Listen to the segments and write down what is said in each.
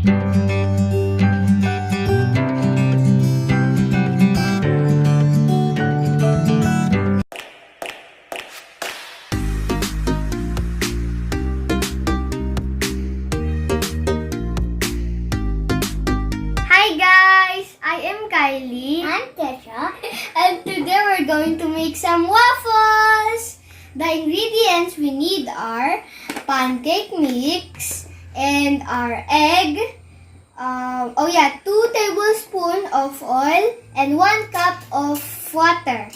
Hi guys! I am Kylie. I'm Tesha. And today we're going to make some waffles! The ingredients we need are pancake mix and our egg. 2 tablespoons of oil and 1 cup of water.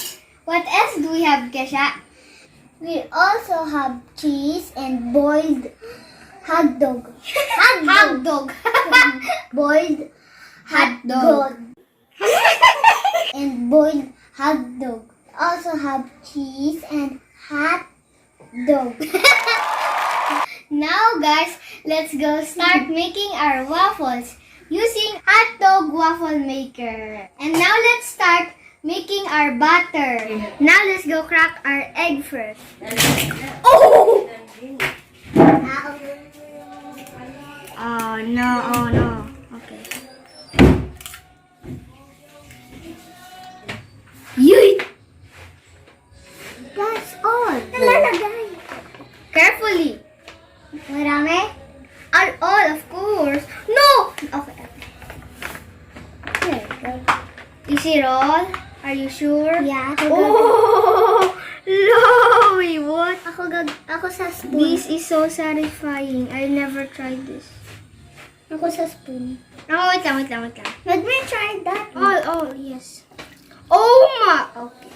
What else do we have, Kesha? We also have cheese and boiled hot dog. Hot dog. Boiled Hot dog. and boiled hot dog. Also have cheese and hot dog. Now guys, let's go start making our waffles using hot dog waffle maker. And now let's start making our batter. Now let's go crack our egg first. Oh! Oh no. Okay. Yeet! That's all. Carefully. Marami? All of course. No! Okay. There you go. Easy roll. Are you sure? Yeah. Oh! No! Wait, what? Ako sa spoon. This is so satisfying. I never tried this. Ako sa spoon. Oh, wait lang. Let me try that. Oh, yes. Oh my! Okay.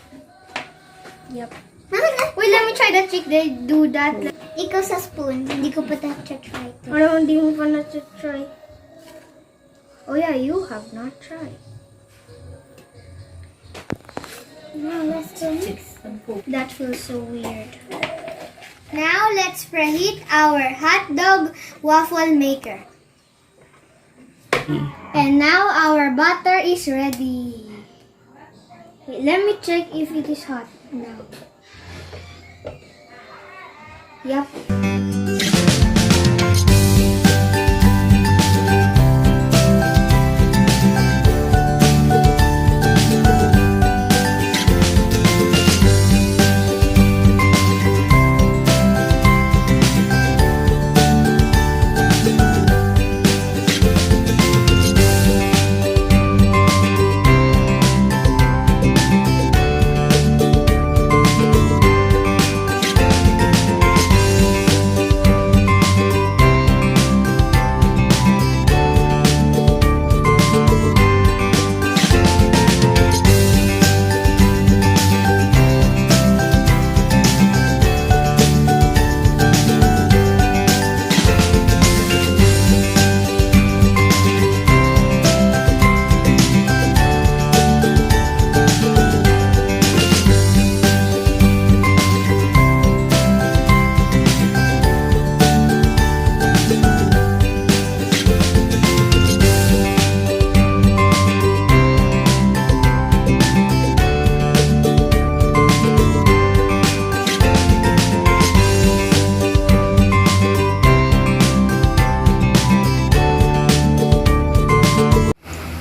Yep. Wait, let me try the trick. They do that. Ikaw sa spoon. Hindi ko pa try ito. Ano, hindi mo pa na-try. Oh yeah, you have not tried. Now let's mix. That feels so weird. Now let's preheat our hot dog waffle maker. And now our butter is ready. Wait, let me check if it is hot now. Yep.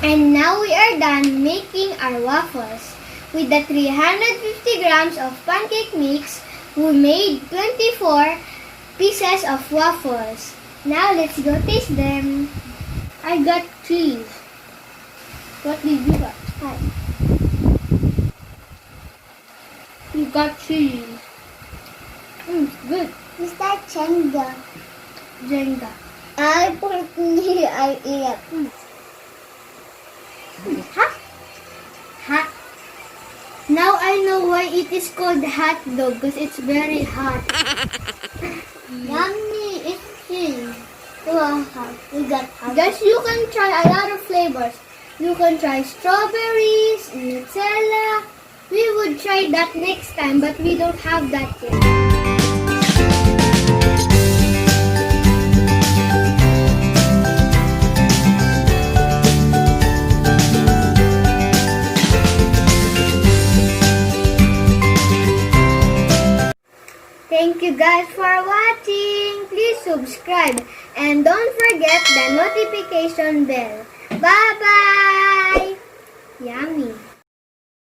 And now we are done making our waffles. With the 350 grams of pancake mix, we made 24 pieces of waffles. Now let's go taste them. I got cheese. What did you got? You got cheese. Good. Is that Jenga? Jenga. I put me, I eat. Hot? Hot. Now I know why it is called hot dog because it's very hot. Yummy, it's cheese. Wow, we got hot. Guys, you can try a lot of flavors. You can try strawberries, Nutella. We would try that next time, but we don't have that yet. Thank you guys for watching. Please subscribe and don't forget the notification bell. Bye-bye!